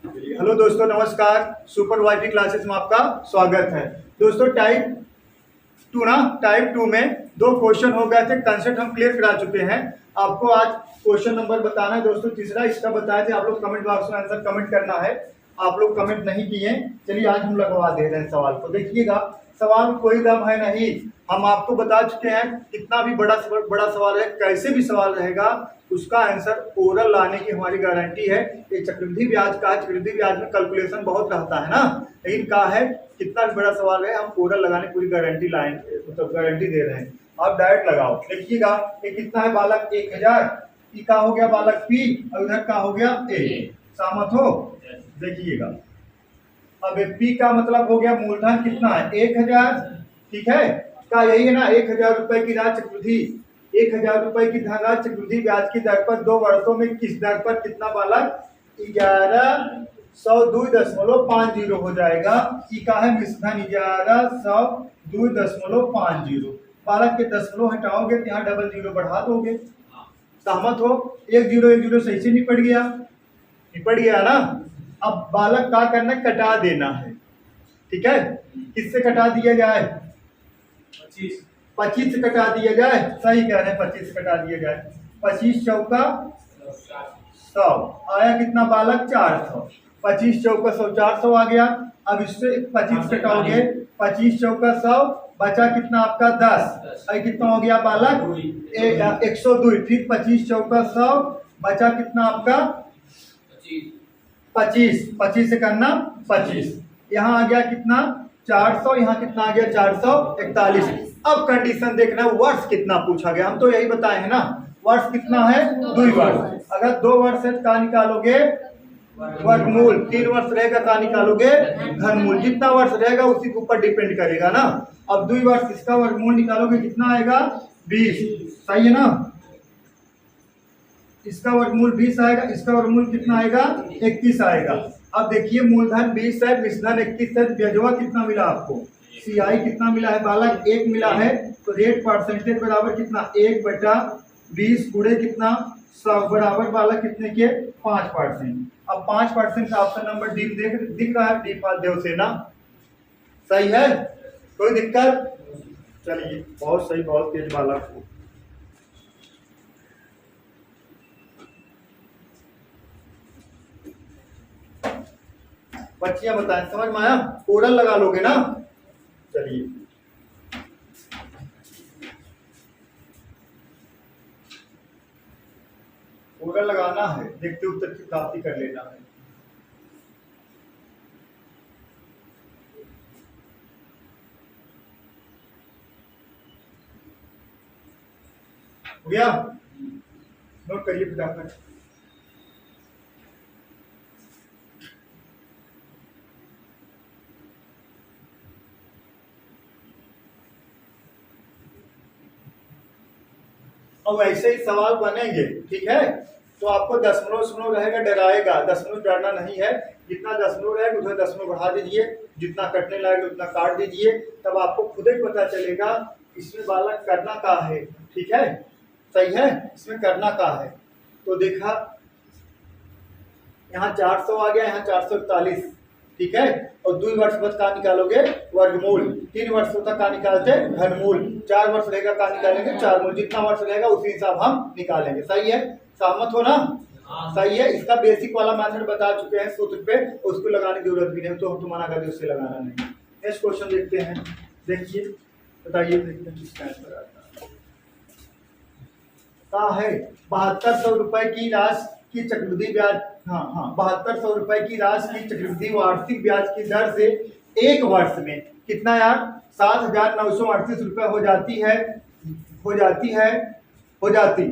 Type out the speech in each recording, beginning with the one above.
Hello दोस्तों, नमस्कार। Super YT classes में आपका स्वागत है। दोस्तों टाइप टू में दो क्वेश्चन हो गए थे, कंसेप्ट हम क्लियर करा चुके हैं। आपको आज क्वेश्चन नंबर बताना है दोस्तों, तीसरा। इसका बताए थे आप लोग कमेंट बॉक्स में आंसर कमेंट करना है। आप लोग कमेंट नहीं किए, चलिए आज हम लगवा दे रहे हैं सवाल को। देखिएगा, सवाल कोई दम है नहीं, हम आपको बता चुके हैं। कितना भी बड़ा सवाल है, कैसे भी सवाल रहेगा, उसका आंसर ओरल लाने की हमारी गारंटी है। ये चक्रवृद्धि ब्याज का है, चक्रवृद्धि ब्याज में कैलकुलेशन बहुत रहता है ना, लेकिन क्या है, कितना भी बड़ा सवाल है हम ओरल लगाने पूरी गारंटी लाएंगे, मतलब गारंटी दे रहे हैं। आप डायरेक्ट लगाओ। देखिएगा, ये कितना है बालक 1000, ई का हो गया बालक पी, और उधर का हो गया ए। सहमत हो? देखिएगा, अब पी का मतलब हो गया मूलधन कितना है 1000, ठीक है। का यही है ना, 1000 रुपए की राशि चक्रवृद्धि, 1000 रुपए की धनराशि चक्रवृद्धि ब्याज की दर पर 2 वर्षों में किस दर पर कितना बालक 1102.50 हो जाएगा। ई का है मिश्रधन 1102.50। बालक के दशमलव हटाओगे तो यहाँ डबल जीरो बढ़ा दोगे। सहमत हो? एक जीरो सही से निपट गया ना। अब बालक का करना है, कटा देना है, ठीक है। किससे कटा दिया जाए? 25 से कटा दिया जाए। सही कह रहे हैं, 25 से कटा दिया जाए। 25 चौका 100 आया कितना बालक 400। 25 चौका 100, 400 आ गया। अब इससे 25 कटाओगे, 25 चौका 100, बचा कितना आपका 10। और कितना हो गया बालक 102। फिर 25 चौका 100, बचा कितना आपका 25 से करना 25। यहाँ आ गया कितना 400, यहाँ कितना आ गया 441। अब कंडीशन देखना, वर्ष कितना पूछा गया, हम तो यही बताए हैं ना। वर्ष कितना है 2 वर्ष। अगर 2 वर्ष है का निकालोगे वर्गमूल, 3 वर्ष रहेगा का निकालोगे घनमूल। जितना वर्ष रहेगा उसी के ऊपर डिपेंड करेगा ना। अब 2 वर्ष इसका वर्गमूल निकालोगे कितना आएगा 20। सही है ना। इसका वर्गमूल 20 आएगा, इसका वर्गमूल कितना आएगा 21 आएगा। अब देखिए, मूलधन 20 है, मिश्रधन 21 है, ब्याजवा कितना मिला आपको, सीआई कितना मिला है बालक 1 मिला है। तो रेट परसेंटेज बराबर कितना 1/20 गुणे कितना 100 बराबर बालक कितने के 5%। अब 5% का ऑप्शन नंबर डी दिख रहा है, डी देव सेना। सही है, कोई दिक्कत? चलिए, बहुत सही, बहुत तेज बालक हो। बच्चियां बताएं, समझ में आया? ओरल लगा लोगे ना? चलिए, ओरल लगाना है, देखते उत्तर की प्राप्ति कर लेना है। हो गया? नोट करिए फटाफट। अब ऐसे ही सवाल बनेंगे, ठीक है। तो आपको दशमलव रहेगा, डराएगा, दशमलव डरना नहीं है। जितना दशमलव रहेगा उधर दशमलव बढ़ा दीजिए, जितना कटने लगेगा उतना काट दीजिए, तब आपको खुद ही पता चलेगा इसमें बालक करना का है, ठीक है। सही है, इसमें करना का है। तो देखा, यहाँ 400 आ गया, यहाँ 441, ठीक है। और 2 वर्ष बाद का निकालोगे वर्गमूल, 3 वर्षों तक का निकालते घनमूल, 4 वर्ष रहेगा का निकालेंगे चारमूल। जितना वर्ष रहेगा उसी हिसाब हम निकालेंगे। सही है, सहमत हो ना? सही है। इसका बेसिक वाला मेथड बता चुके हैं सूत्र पे, उसको लगाने की जरूरत भी नहीं, तो हम तो मना करते उससे लगाना नहीं। नेक्स्ट क्वेश्चन देखते हैं। देखिए, बताइए किसका आंसर आता है। 7200 रुपए की राशि की चक्रवृद्धि ब्याज, हाँ 7200 रुपए की राशि की चक्रवृद्धि वार्षिक ब्याज की दर से एक वर्ष में कितना यार 7938 रुपए हो जाती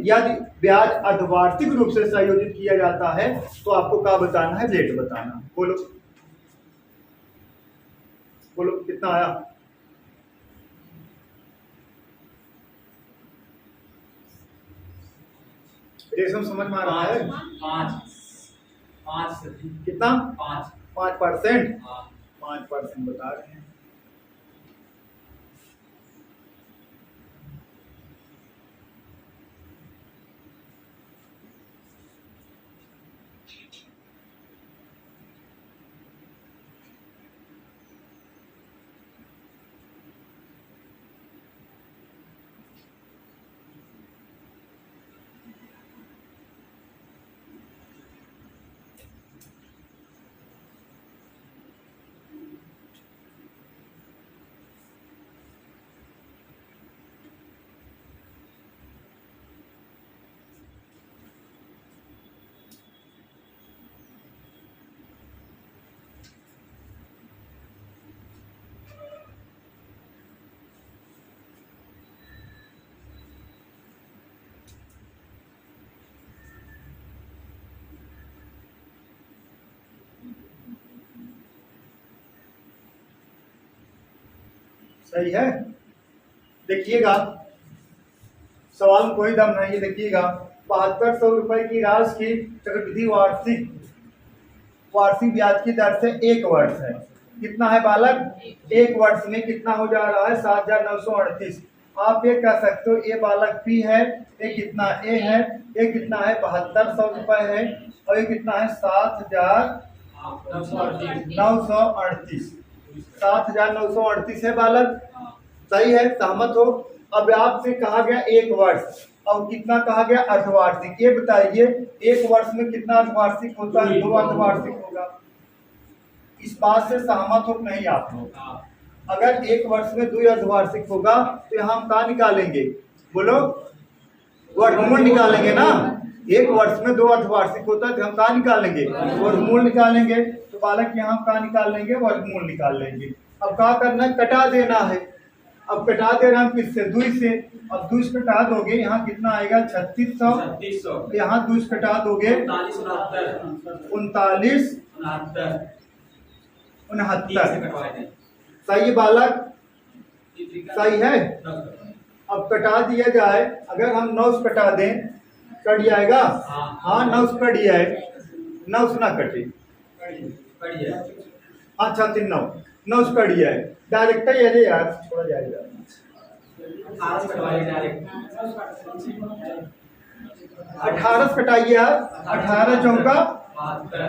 यदि ब्याज अर्धवार्षिक रूप से संयोजित किया जाता है, तो आपको क्या बताना है, रेट बताना। बोलो कितना आया? रेशम समझ में आ रहा है? 5 कितना 5%। 5% बता रहे हैं। सही है। देखिएगा सवाल में कोई दम नहीं, देखिएगा 7200 रुपए की राशि की चक्रवृद्धि वार्षिक ब्याज की दर से 1 वर्ष है। कितना है बालक? 1 वर्ष में कितना हो जा रहा है? 7938। आप ये कह सकते हो ये बालक पी है, ये कितना ए है, ये कितना है 7200 रुपए है, और ये कितना है 7938। 7938 है बालक, सही है, सहमत हो। अब आपसे कहा गया 1 वर्ष, अब कितना कहा गया? अर्धवार्षिक। ये बताइए 1 वर्ष में कितना अर्धवार्षिक होता है? 2 अर्धवार्षिक होगा। इस बात से सहमत हो नहीं आप लोग? अगर 1 वर्ष में 2 अर्धवार्षिक होगा तो यहाँ हम कहाँ निकालेंगे? बोलो, वर्गमूल निकालेंगे ना। 1 वर्ष में 2 अर्धवार्षिक होता है तो हम कहाँ निकालेंगे? वर्गमूल निकालेंगे। तो बालक यहाँ हम कहाँ निकाल लेंगे? वर्गमूल निकाल लेंगे। अब क्या करना है? कटा देना है। अब कटा दे रहे हैं किससे? 2 से। अब 2 कटा दोगे, यहाँ कितना आएगा? 3600। यहाँ 2 कटा दोगे 39 69। सही बालक, सही है। अब कटा दिया जाए, अगर हम 9 कटा दें कट जाएगा? हाँ 9 कट जाए, 9 ना कटे। अच्छा 3 9 कट जाए डायरेक्ट ही। अरे यार छोड़ा जाएगा। 18 कटाइए यार। 18 चौका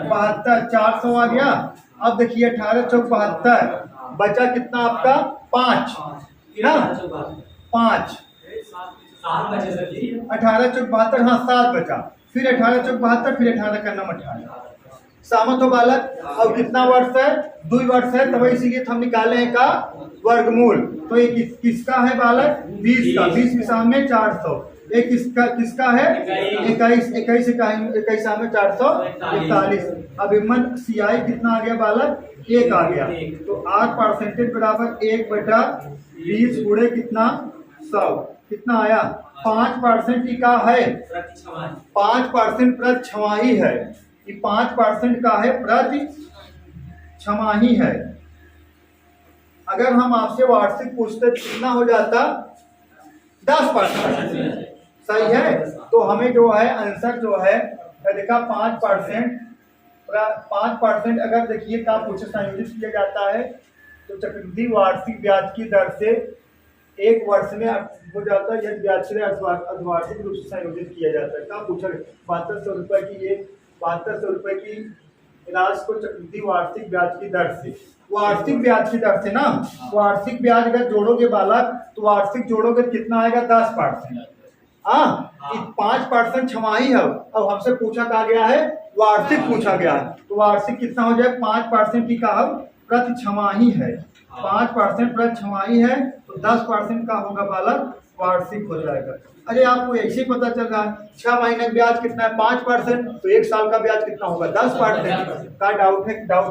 72, 400 आ गया। अब देखिए 18 चौक 72, बचा कितना आपका? 5 ना, 5। 18 चौक 72, हाँ 7 बचा। फिर 18 चौक 72, फिर 18 का नाम 18। सहमत हो बालक? अब कितना वर्ष है? 2 वर्ष है, तो इसीलिए हम निकाले हैं का वर्गमूल। तो ये किसका है बालक? 20 का। 20 के सामने 400। ये किसका है? 21 सामने 441। अब इमन CI कितना आ गया बालक? 1 आ गया। तो R परसेंटेज बराबर 1/20 गुणे कितना? 100। कितना आया? 5% का है, 5% प्रति छमाही है। ये 5% का है, प्रति छमाही है। अगर हम आपसे वार्षिक पूछते कितना हो जाता? 10%। सही है। तो हमें जो है आंसर जो है देखा 5% अगर देखिए क्या पूछे संयोजित किया जाता है तो चक्रवृद्धि वार्षिक ब्याज की दर से 1 वर्ष में हो जाता है। यह ब्याज से अर्धवार्षिक रूप से संयोजित किया जाता है। क्या पूछा? 7200 रुपए की, ये 7200 रुपए की राशि को चक्रवृद्धि वार्षिक ब्याज की दर से, वार्षिक ब्याज की दर से ना, वार्षिक ब्याज अगर जोड़ोगे बालक तो वार्षिक जोड़ोगे कितना आएगा? 10%। हाँ 5% छमाही है। अब हमसे पूछा कहा गया है वार्षिक पूछा गया है, तो वार्षिक कितना हो जाए? 5% की कहा प्रति छमाही है। 5% प्रति छमाही है तो 10% का होगा बालक वार्षिक हो जाएगा। अरे आपको ऐसे ही पता चल रहा है 6 महीने ब्याज कितना है? 5%। तो 1 साल का ब्याज कितना होगा? 10%। का डाउट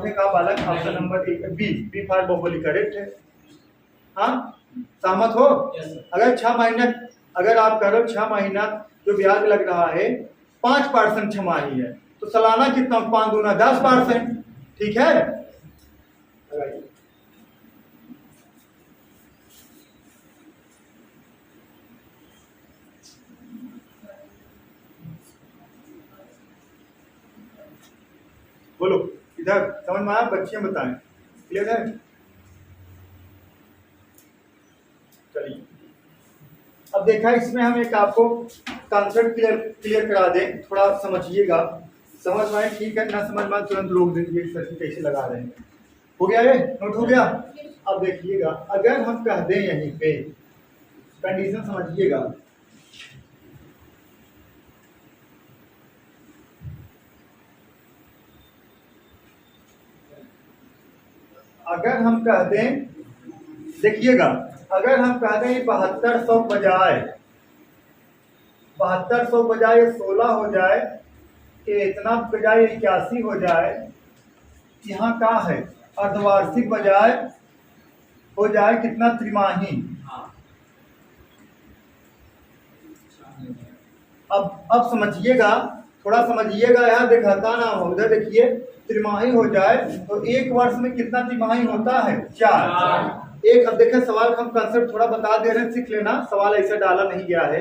है का बालक? ऑप्शन नंबर बी फॉर बोली करेक्ट है। हाँ सहमत हो? अगर 6 महीना अगर आप करो 6 महीना जो ब्याज लग रहा है 5% छमाही है तो सालाना कितना? 5 दूना 10%। ठीक है। बोलो इधर समझ में आया? बच्चियां बताएं। क्लियर है? चलिए अब देखा इसमें हम एक आपको कॉन्सेप्ट क्लियर करा दें, थोड़ा समझिएगा। समझ में आए? ठीक है, ना समझ में तुरंत रोक दीजिए। कैसे लगा रहे हैं? हो गया? ये नोट हो गया? अब देखिएगा अगर हम कह दें यहीं पे कंडीशन समझिएगा, अगर हम कह दें, देखिएगा अगर हम कह दें 7200 बजाय 16 हो जाए, इतना बजाय 81 हो जाए, यहाँ क्या है? अर्धवार्षिक बजाय हो जाए कितना? त्रिमाही। अब समझिएगा, थोड़ा समझिएगा। यहाँ दिखाता ना हो, उधर देखिए त्रिमाही हो जाए तो 1 वर्ष में कितना त्रिमाही होता है? 4। एक, अब देखें सवाल का हम कंसेप्ट थोड़ा बता दे रहे हैं, सीख लेना, सवाल ऐसे डाला नहीं गया है।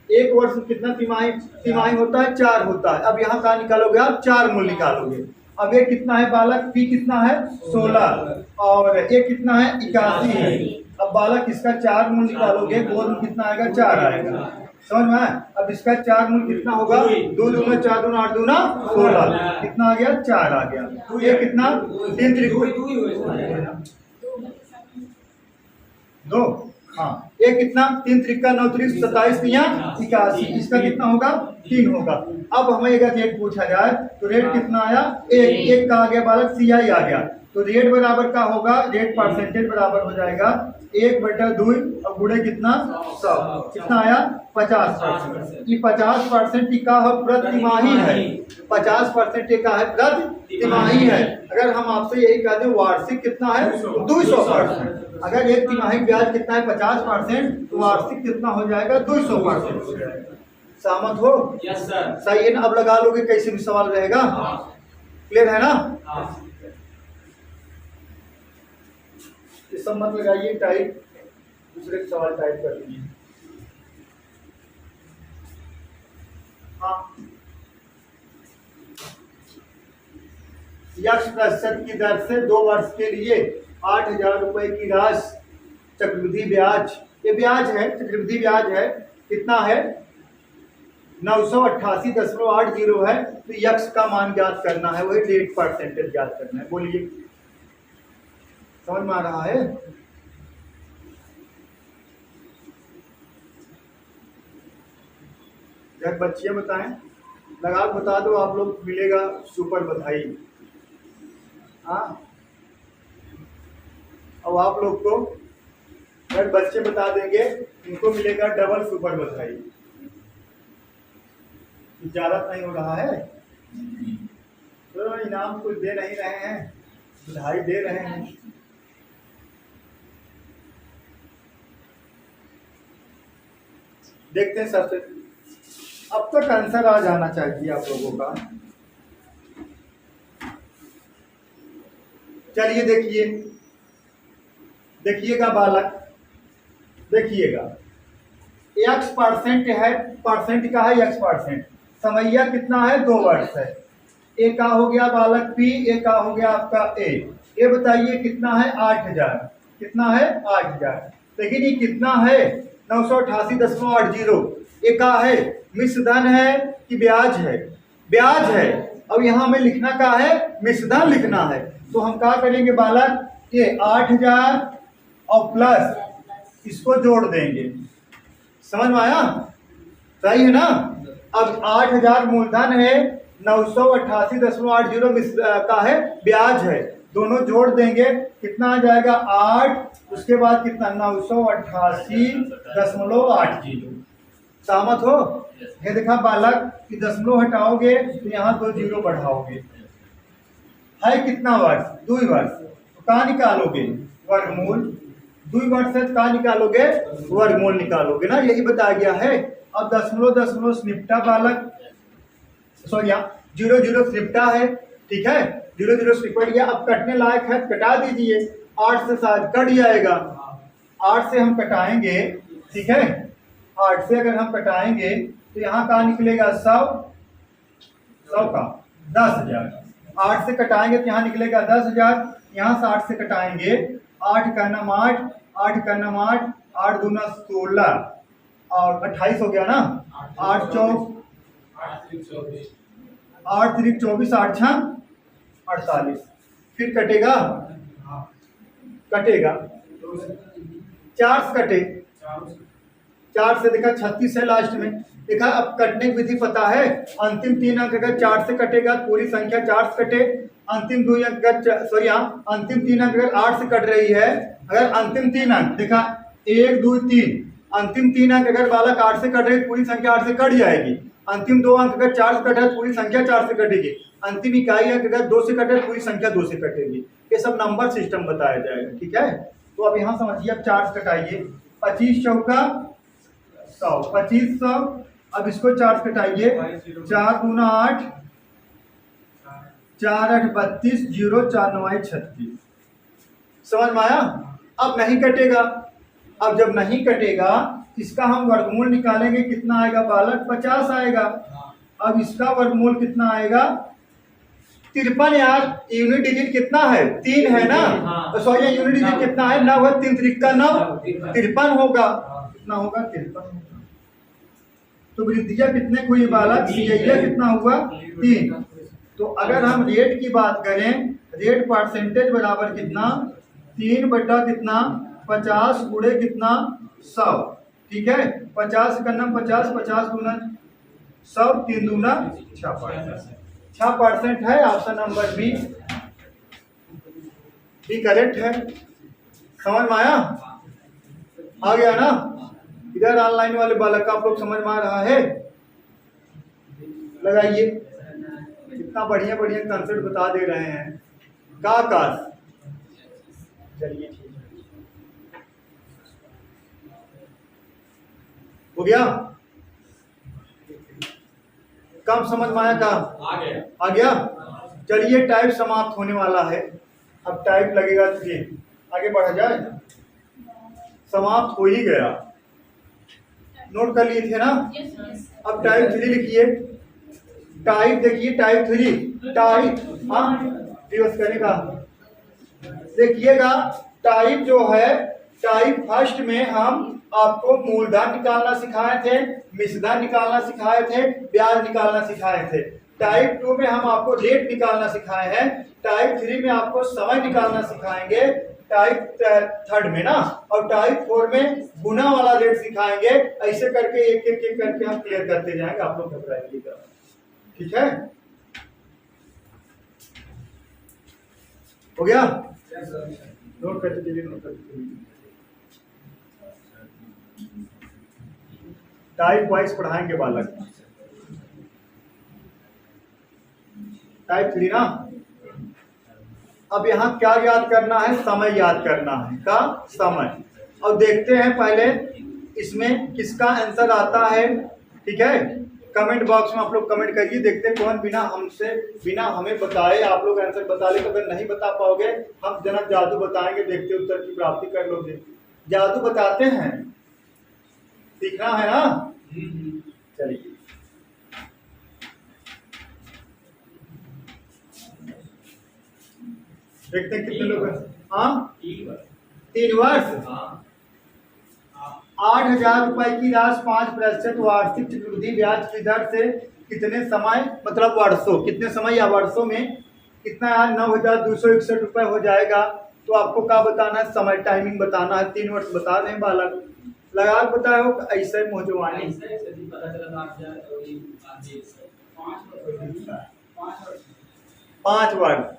एक वर्ष में कितना तिमाही तिमाही होता है? 4 होता है। अब यहाँ कहाँ निकालोगे आप? 4 मूल निकालोगे। अब ये कितना है बालक? पी कितना है? 16 और ये कितना है? 81 है। अब बालक इसका 4 मूल निकालोगे, बोध में कितना आएगा? 4 आएगा। समझ में आया? अब इसका 4 मूल कितना होगा? 2 दूना 4 दूना 8 दूना 16, कितना आ गया? 4 आ गया। तो ये कितना? 3 त्रिकोण 2, हाँ, ये कितना? 3 त्रिका 9 त्रिक 27 या 81, इसका कितना होगा? 3 होगा। अब हमें अगर रेट पूछा जाए तो रेट कितना आया? 1 का आ गया बालक, CI आ गया। तो रेट बराबर का होगा, रेट परसेंटेज बराबर हो जाएगा 1/2 और गुणे कितना? 100, कितना आया? 50%। ये 50% का है प्रतिमाही है, 50% का है प्रतिमाही है। अगर हम आपसे यही कहते हैं वार्षिक कितना है? 200%। अगर एक तिमाही ब्याज कितना है? 50%, तो वार्षिक कितना हो जाएगा? 200%। सहमत हो? Yes sir. सही है ना? अब लगा लोगे कैसे भी सवाल रहेगा। क्लियर है ना? ये सब मत लगाइए, टाइप दूसरे सवाल टाइप कर लीजिए। हाँ, यक्ष प्रतिशत की दर से 2 वर्ष के लिए 8,000 रुपए की राशि चक्रवृद्धि ब्याज, ये ब्याज है, चक्रवृद्धि ब्याज है, कितना है? 988.80 है। तो यक्ष का मान ज्ञात करना है, वही रेट परसेंटेज ज्ञात करना है। बोलिए, समझ में आ रहा है? जब बच्चियां बताएं, लगा बता दो, आप लोग मिलेगा सुपर बधाई। हाँ, अब आप लोग को अगर बच्चे बता देंगे, इनको मिलेगा डबल सुपर बधाई। ज्यादा नहीं हो रहा है तो इनाम कुछ दे नहीं रहे हैं, बधाई दे रहे हैं। देखते हैं सबसे, अब तक आंसर आ जाना चाहिए आप लोगों का। चलिए देखिए, देखिएगा बालक, देखिएगा, x परसेंट है, परसेंट का है x परसेंट, समैया कितना है? 2 वर्ष है। ए का हो गया बालक P, ए का हो गया आपका A। ये बताइए कितना है? 8,000। कितना है? 8,000। लेकिन ये कितना है? 988.80। ये का है? मिश्रधन है कि ब्याज है? ब्याज है। अब यहाँ हमें लिखना का है? मिश्रधन लिखना है। तो हम क्या करेंगे बालक? ये 8,000 और प्लस इसको जोड़ देंगे। समझ में आया? सही है ना? अब 8,000 मूलधन है, 988.80 का है ब्याज है, दोनों जोड़ देंगे, कितना आ जाएगा? 8, उसके बाद कितना? 988.80। सहमत हो? ये देखा बालक कि दशमलव हटाओगे तो यहाँ 2 जीरो बढ़ाओगे, है कितना वर्ष? 2 वर्ष। तो कहाँ निकालोगे? वर्गमूल। 2 वर्ष से कहाँ निकालोगे? वर्गमूल निकालोगे ना, यही बताया गया है। अब दशमलव स्निपटा बालक, सॉरी यहाँ 0 स्निपटा है, ठीक है, 0 स्निपट गया। अब कटने लायक है, कटा दीजिए। 8 से शायद कट जाएगा, 8 से हम कटाएंगे, ठीक है, 8 से अगर हम कटाएंगे तो यहाँ कहाँ निकलेगा? 100 का 10,000। 8 से कटाएंगे तो यहाँ निकलेगा 10,000। यहाँ से 8 से कटाएंगे, 8 का नाम 8, 8 का नाम 8, 8 दूना 16 और 28 हो गया ना। 8 त्रिक 24, 8 छः 48। फिर कटेगा, कटेगा 4 से कटे, 4 से देखा 36 है लास्ट में। देखा अब कटने की विधि पता है, अंतिम 3 अंक अगर 4 से कटेगा पूरी संख्या 4 से कटे, अंतिम 2 अंक अगर सॉरी अंतिम 3 अंक अगर 8 से कट रही है, अगर अंतिम 3 अंक देखा 1 2 3, अंतिम 3 अंक अगर बालक 8 से कट रही पूरी संख्या 8 से कट जाएगी। अंतिम 2 अंक अगर 4 से कटे पूरी संख्या 4 से कटेगी। अंतिम इकाई अंक अगर 2 से कटे पूरी संख्या 2 से कटेगी। ये सब नंबर सिस्टम बताया जाएगा, ठीक है। तो अब यहाँ समझिए, अब 4 से कटाइए, 25 चौका 100, 2500। अब इसको 4 से कटाइए, 4 दूना 8, 4 8 32, 0 4 9 36। समझ में आया? अब नहीं कटेगा। अब जब नहीं कटेगा इसका हम वर्गमूल निकालेंगे, कितना आएगा बालक? 50 आएगा। अब इसका वर्गमूल कितना आएगा? 53 यार। यूनिट डिजिट कितना है? 3 है ना। तो सॉरी यूनिट डिजिट कितना है? 9 है। 3 त्रिका 9, 53 होगा। कितना होगा? 53। तो वृद्धिया कितने को हुई बालक? सीआईया कितना हुआ? 3। तो अगर हम रेट की बात करें, रेट परसेंटेज बराबर कितना? 3 बटा कितना? 50 गुणे कितना? 100। ठीक है, 50 का नाम 50, 50 गुना 100, 3 दूना 6%। 6% है। ऑप्शन नंबर बी करेक्ट है। समझ में आया? आ गया ना? इधर ऑनलाइन वाले बालक का आप लोग समझ में आ रहा है? लगाइए, कितना बढ़िया बढ़िया कंसेप्ट बता दे रहे हैं। का आकाश, चलिए ठीक है, हो गया? कम समझ में आया? का आ गया? चलिए टाइप समाप्त होने वाला है। अब टाइप लगेगा तुझे, आगे बढ़ा जाए। समाप्त हो ही गया, नोट कर लिए थे ना? अब टाइप 3 लिखिए। टाइप देखिए, टाइप 3 टाइप, हाँ रिवर्स करने का देखिएगा। टाइप जो है, टाइप फर्स्ट में हम आपको मूलधन निकालना सिखाए थे, मिश्रधन निकालना सिखाए थे, ब्याज निकालना सिखाए थे। टाइप 2 में हम आपको रेट निकालना सिखाए हैं। टाइप 3 में आपको समय निकालना सिखाएंगे, टाइप 3 में ना। और टाइप 4 में गुना वाला रेट सिखाएंगे। ऐसे करके एक एक करके हम क्लियर करते जाएंगे, आप लोग घबराइएगा। ठीक है, हो गया? नोट करते चलिए, नोट करते चलिए। टाइप वाइज पढ़ाएंगे बालक। टाइप 3 ना। अब यहाँ क्या याद करना है? समय याद करना है। का समय। अब देखते हैं पहले इसमें किसका आंसर आता है। ठीक है, कमेंट बॉक्स में आप लोग कमेंट करिए, देखते हैं कौन बिना हमें बताए आप लोग आंसर बता ले। अगर नहीं बता पाओगे हम जना जादू बताएंगे, देखते उत्तर की प्राप्ति कर लोगे। जादू बताते हैं, सीखना है ना? चलिए, देखते हैं कितने लोग हैं। हाँ, 3 वर्ष। 8,000 रुपए की राशि 5% वार्षिक चक्रवृद्धि ब्याज की दर से कितने समय, मतलब वर्षों, कितने समय या वर्षों में कितना यार? 9,261 रुपए हो जाएगा। तो आपको क्या बताना है? समय, टाइमिंग बताना है। 3 वर्ष बता रहे हैं बालक, लगा बताए हो ऐसे मौजवानी। 5 वर्ष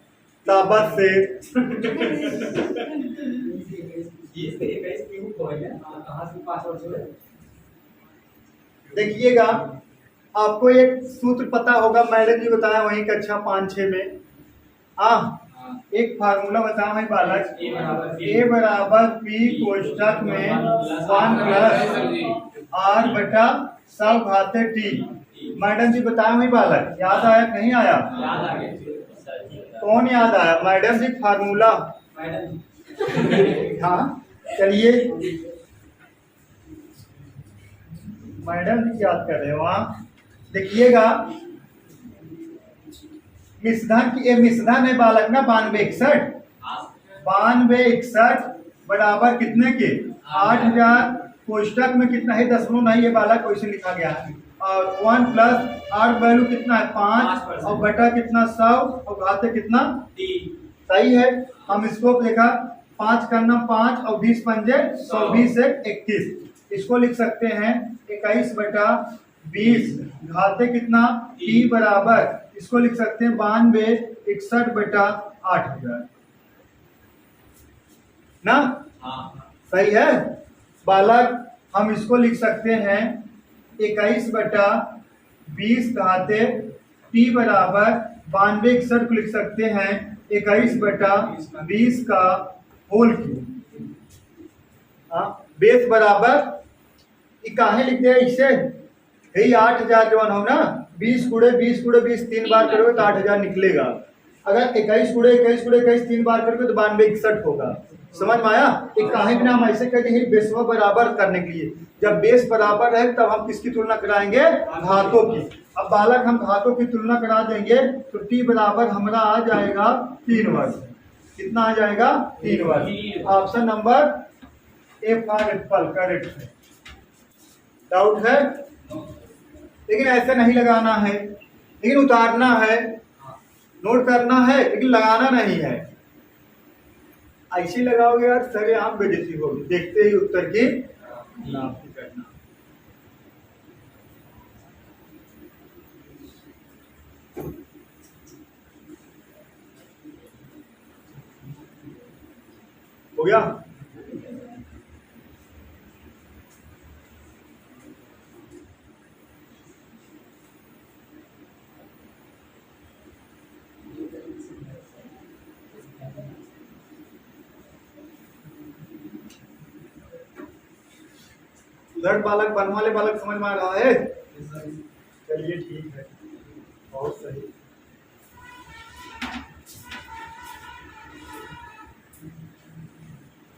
शाबाश से। देखिएगा, आपको एक सूत्र पता होगा, मैडम जी बताया वहीं कक्षा 5-6 में। एक फार्मूला बताओ है बालक। ए बराबर पी कोष्टक में 1 प्लस आर बटा 100 घाते टी। मैडम जी बताया वही बालक, याद आया नहीं आया? कौन याद आया? मैडम जी फार्मूला। हाँ चलिए, मैडम जी याद कर रहे हो। वहाँ देखिएगा, मिश्रधन है बालक ना 9261। 9261 बराबर कितने के? 8,000। कोष्टक में कितना है? दशमलव नहीं है बालक, वैसे लिखा गया है। और 1 प्लस आर वैल्यू कितना है? 5 और बटा कितना? 100 और घाते कितना? 3। सही है। हम इसको देखा, 5 करना 5 और 20 पंजे 100, 20 से 21। इसको लिख सकते हैं 21 बटा 20 घाते कितना? टी बराबर, इसको लिख सकते हैं 9261 बटा 8,000 ना। सही है बालक। हम इसको लिख सकते हैं 21 बटा 20 घाते टी बराबर 9261 को लिख सकते हैं 21 बटा 20 का होल क्यूब। बेस बराबर काहे लिखते हैं इसे? यही 8,000 जवान हो ना, 20 गुणे 20 गुणे 20 3 बार करोगे तो 8,000 निकलेगा। अगर 21 गुणे 21 गुणे 21 3 बार करके तो 92 होगा। समझ में आया? एक काहे बिना हम ऐसे कहते हैं बेसवा बराबर करने के लिए, जब बेस बराबर है तब हम किसकी तुलना कराएंगे? घातों की। अब बालक हम घातों की तुलना करा देंगे तो टी बराबर हमारा आ जाएगा 3 वर्ग। कितना आ जाएगा? 3 वर्ग। Option number A for Apple correct है। डाउट है? लेकिन ऐसे नहीं लगाना है, लेकिन उतारना है, नोट करना है, लेकिन लगाना नहीं है। ऐसे लगाओगे यार सरे आप बेइज्जती होगी, देखते ही उत्तर की नापी करना। हो गया? उधर बालक बनने वाले बालक समझ में आ रहा है? चलिए ठीक है, बहुत सही।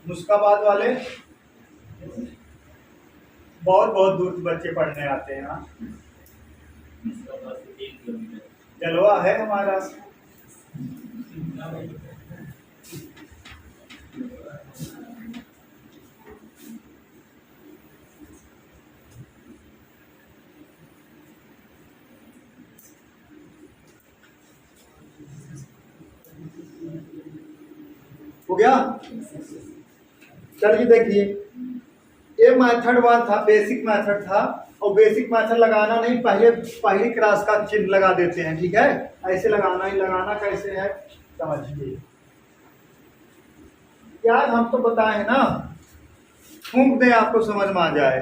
मुस्काबाद वाले बहुत बहुत दूर से बच्चे पढ़ने आते हैं। हाँ, जलवा है हमारा। हो गया? चलिए देखिए, ये मेथड 1 था, बेसिक मेथड था। और बेसिक मेथड लगाना नहीं, पहले क्रॉस का चिन्ह लगा देते हैं। ठीक है, ऐसे लगाना ही, लगाना कैसे है समझिए यार। हम तो बताए हैं ना, फूंक दें आपको समझ में आ जाए।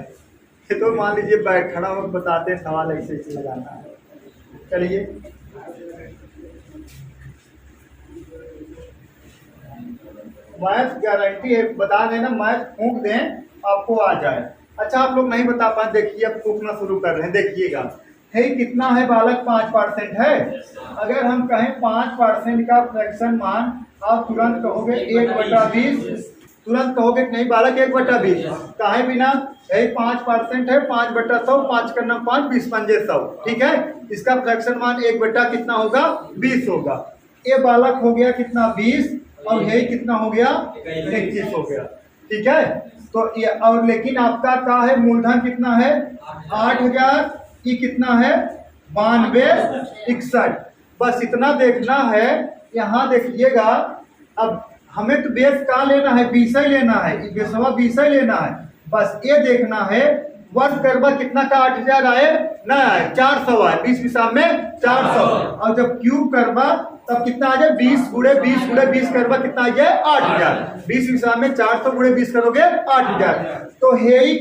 तो मान लीजिए बैठ खड़ा हो बताते हैं सवाल ऐसे ऐसे लगाना है। चलिए मैथ गारंटी है, बता देना, मैथ फूंक दें आपको आ जाए। अच्छा आप लोग नहीं बता पाए, देखिए अब फूंकना शुरू कर रहे हैं, देखिएगा। है कितना है बालक? 5% है। अगर हम कहें 5% का फ्रैक्शन मान, आप तुरंत कहोगे 1/20। तुरंत कहोगे नहीं बालक 1/20 काहे बिना? यही 5% है, 5/100, 5 करना 5, 20 पंजे 100। ठीक है, इसका फ्रैक्शन मान 1 कितना होगा? 20 होगा। ये बालक हो गया कितना? 20। और यही कितना हो गया? 21 हो गया। ठीक है, तो ये और लेकिन आपका क्या है? मूलधन कितना है? 8000। ये कितना है? 9261। बस इतना देखना है। यहाँ देखिएगा, अब हमें तो बेस का लेना है, 20 ही लेना है, बेसवा 20 ही लेना है। बस ये देखना है वर्ग करवा कितना का 8000 आए ना आए? 400 आए। 20 हिसाब में 400। और जब क्यूब करवा तब कितना आ जाए? 20 गुणे 20 गुणे 20 करवा कितना आ जाए? 8000। 20 हिसाब में 400 गुणे 20 करोगे 8000। तो हे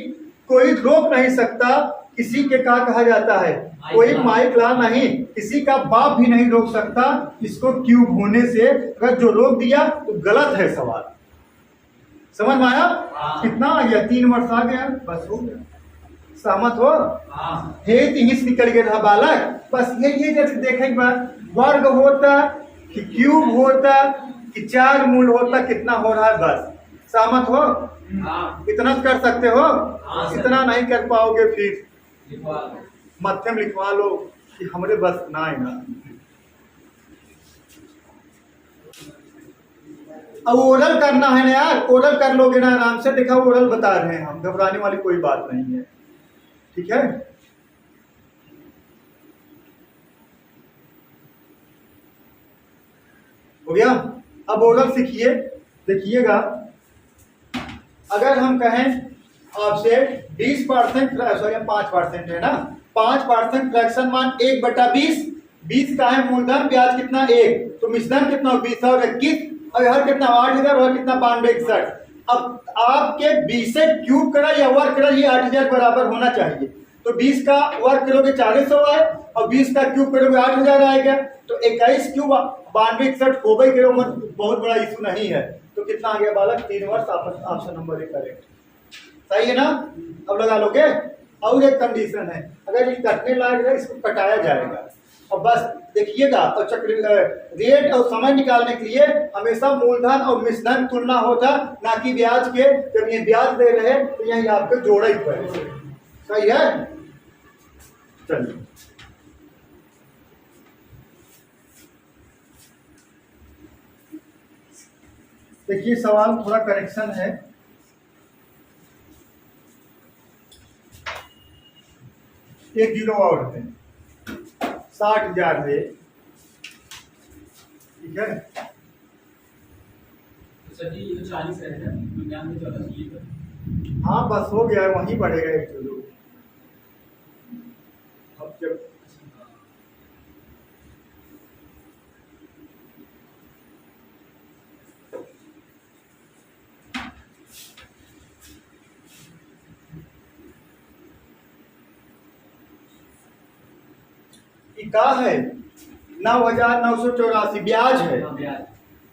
कोई रोक नहीं सकता। किसी के का कहा जाता है? कोई माइक ला नहीं, किसी का बाप भी नहीं रोक सकता इसको क्यूब होने से। अगर जो रोक दिया तो गलत है सवाल। समझ में आया? कितना आ गया? 3 वर्ष आ गया, बस हो गया। सहमत हो? हे इंग्लिश निकल गया बालक। बस ये जैसे देखेंगे वर्ग होता कि क्यूब होता कि 4 मूल होता, कितना हो रहा है बस। सहमत हो? इतना कर सकते हो? इतना नहीं कर पाओगे फिर मध्यम लिखवा लो कि हमरे बस ना है ना। अब ओरल करना है ना यार, ओरल कर लोगे ना आराम से। देखा ओरल बता रहे हैं हम, घबराने वाली कोई बात नहीं है। ठीक है, हो गया? अब ओरल सीखिए। देखिएगा, अगर हम कहें आपसे 20% सॉरी 5% है ना, 5% फ्रैक्शन मान 1/20। 20 का है मूलधन, ब्याज कितना? 1। तो मिश्रण कितना? 20 और 21। और हर कितना? 8000 और कितना? 9261। अब आपके 20 से क्यूब करा या वर्ग करा, ये 8000 बराबर होना चाहिए। तो 20 का वर्ग करोगे 400 आए और 20 का क्यूब करोगे 8000 आएगा। तो 21 क्यूब 9261 हो गई, बहुत बड़ा इशू नहीं है। तो कितना आ गया बालक? 3 वर्ष। Option number 1 correct. सही है ना? अब लगा लोगे। और एक कंडीशन है, अगर ये कटने लायक है इसको कटाया जाएगा। और बस देखिएगा, और चक्र रेट और समय निकालने के लिए हमेशा मूलधन और मिश्रधन तुलना होता, ना कि ब्याज के। जब ये ब्याज दे रहे तो यही आपके जोड़ा ही पड़े। सही है। चलिए देखिए, सवाल थोड़ा करेक्शन है। एक जीरो और है, 60,000 है, ठीक है। सर जी ये 40 रहेगा, 99 14 ये कर। हाँ बस हो गया, वहीं बढ़ेगा एक जीरो। अब जब का है 9,984 ब्याज है,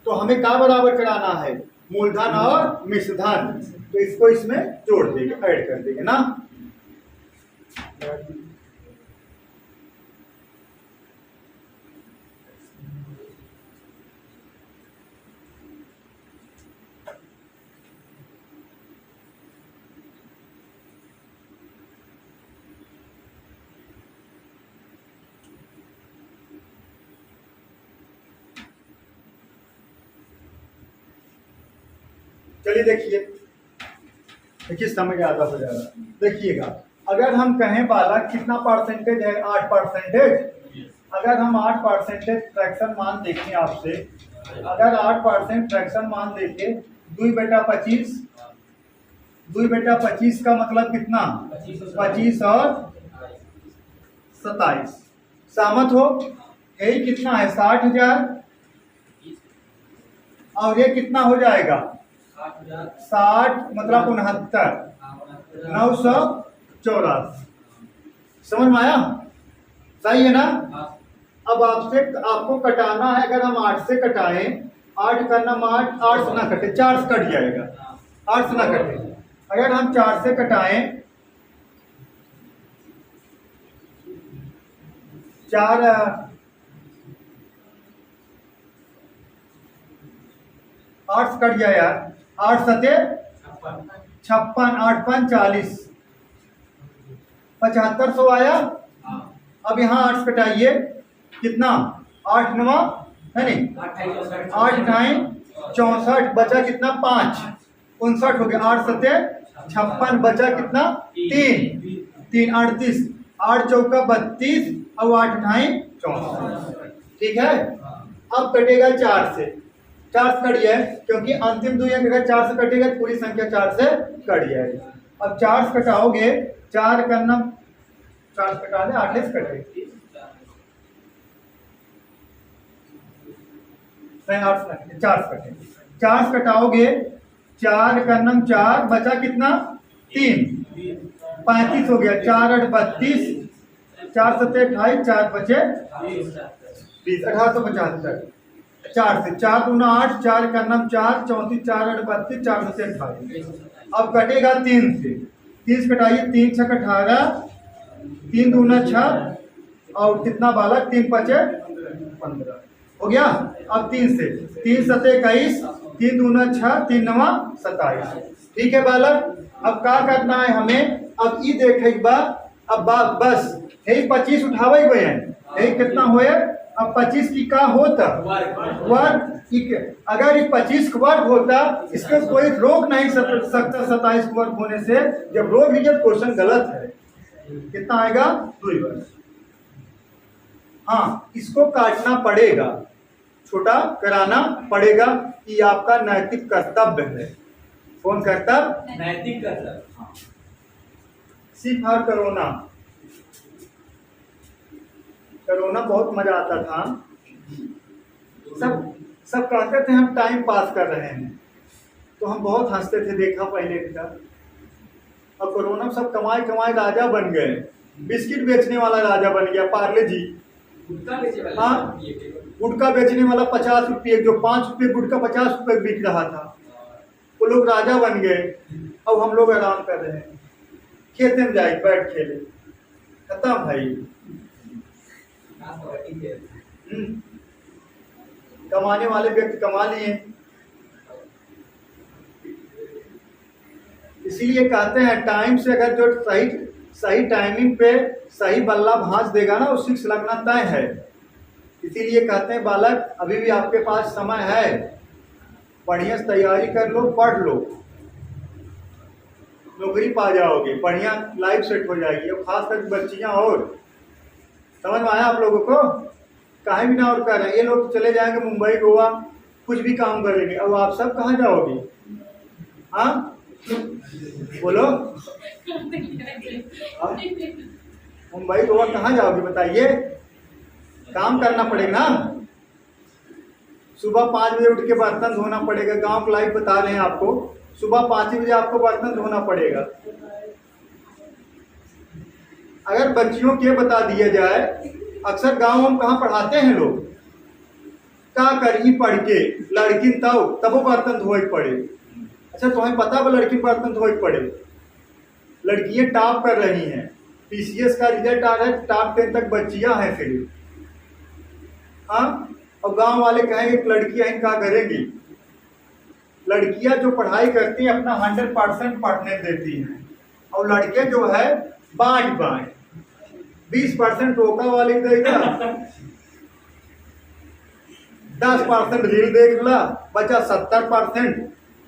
तो हमें क्या बराबर कराना है, मूलधन और मिश्रधन। तो इसको इसमें जोड़ देंगे, ऐड कर देंगे ना। चलिए देखिए समझ आता हो जाएगा। देखिएगा, अगर हम कहें बालक कितना परसेंटेज है, 8%। अगर हम 8% फ्रैक्शन मान देखें आपसे, अगर 8% फ्रैक्शन मान देखें, 2/25, 2/25 का मतलब कितना, 25 और 27। सहमत हो? यही कितना है, 60,000, और ये कितना हो जाएगा, 60 मतलब 69,984। समझ में आया? सही है ना। अब आपको कटाना है। अगर हम 8 से कटाएं, 8 का नाम 8 से ना कटे, 4 से कट जाएगा, 8 से ना कटे। अगर हम 4 से कटाएं, 4 8 से कट जाए यार, 8 सते 56, 8 5 40, 7500 आया। अब यहाँ 8 से कटाइए, कितना, 8 9 है नहीं, 8 9 64, बचा कितना, 5 59 हो गया। 8 सते 56, बचा कितना, 3 3 38, 8 चौका 32 और 8 9 64। ठीक है। अब कटेगा 4 से, 4 से कट जाए, क्योंकि अंतिम 2 अंक अगर 4 से कटेगा तो पूरी संख्या 4 से कट जाएगी। अब 4 से कटाओगे, 4 करना, 4 से कटा दे, 8 से कटे नहीं, 8 से कटे, 4 से कटे। 4 से कटाओगे, 4 करना 4, बचा कितना, 3 35 हो गया। 4 8 32, 4 7 28, 4 बचे 20, 1875। 4 से 4 दूना 8, 4 का नाम 4 34, 4 8 32, 4 से 28। अब कटेगा 3 से, 30 कटाइए, 3 6 18, 3 दूना 6 और कितना बालक, 3 5 15 हो गया। अब 3 से, 3 7 21, 3 दूना 6, 3 9 27। ठीक है बालक। अब क्या करना है हमें, अब ये देखे अब बस यही 25 उठावे गए हैं, यही कितना होए, अब 25 की का होता वर्ग। अगर ये 25 का वर्ग होता, इसको कोई रोक नहीं सकता 27 का वर्ग होने से। जब रोक लीजिए तो क्वेश्चन गलत है। कितना आएगा, 2 वर्ग। हाँ, इसको काटना पड़ेगा, छोटा कराना पड़ेगा, कि आपका नैतिक कर्तव्य है। कौन कर्तव्य, नैतिक कर्तव्य। हाँ। फॉर कोरोना, कोरोना बहुत मजा आता था। सब कहते थे हम टाइम पास कर रहे हैं, तो हम बहुत हंसते थे, देखा पहले का। अब कोरोना में सब कमाए कमाए राजा बन गए। बिस्किट बेचने वाला राजा बन गया, पार्ले जी। हाँ, गुटखा बेचने वाला 50 रुपये, जो 5 रुपये गुटखा 50 रुपये बिक रहा था, वो लोग राजा बन गए। अब हम लोग आराम कर रहे हैं, खेते में जाए बैठ खेले, खत्म भाई। कमाने वाले व्यक्ति कमा लिए। इसीलिए कहते हैं टाइम से अगर जो सही सही टाइमिंग पे सही बल्ला भांज देगा ना, वो 6 लगना तय है। इसीलिए कहते हैं बालक अभी भी आपके पास समय है, बढ़िया से तैयारी कर लो, पढ़ लो, नौकरी पा जाओगे, बढ़िया लाइफ सेट हो जाएगी। और खास करके बच्चियां, और समझ में आया आप लोगों को? काहे भी ना और कर रहे हैं ये लोग, चले जाएंगे मुंबई गोवा, कुछ भी काम करेंगे। अब आप सब कहाँ जाओगे? हाँ बोलो, मुंबई गोवा कहाँ जाओगे बताइए? काम करना पड़ेगा ना। सुबह 5 बजे उठ के बर्तन धोना पड़ेगा। गांव की लाइफ बता रहे हैं आपको, सुबह 5 बजे आपको बर्तन धोना पड़ेगा। अगर बच्चियों के बता दिया जाए, अक्सर गांव हम कहाँ पढ़ाते हैं लोग, क्या करी पढ़ के लड़की तब वो बर्तन धोए पड़े। अच्छा तुम्हें पता वो लड़की बर्तन धोए पड़े? लड़कियां टॉप कर रही हैं, पीसीएस का रिजल्ट आ रहा है, टॉप 10 तक बच्चियां हैं सिर्फ। हाँ, और गांव वाले कहेंगे कि लड़कियां क्या करेंगी? लड़कियां जो पढ़ाई करती हैं अपना 100% पढ़ने देती हैं, और लड़के जो है बांट 20% टोका वाली देगा, 10% रील देख ला, बचा 70%,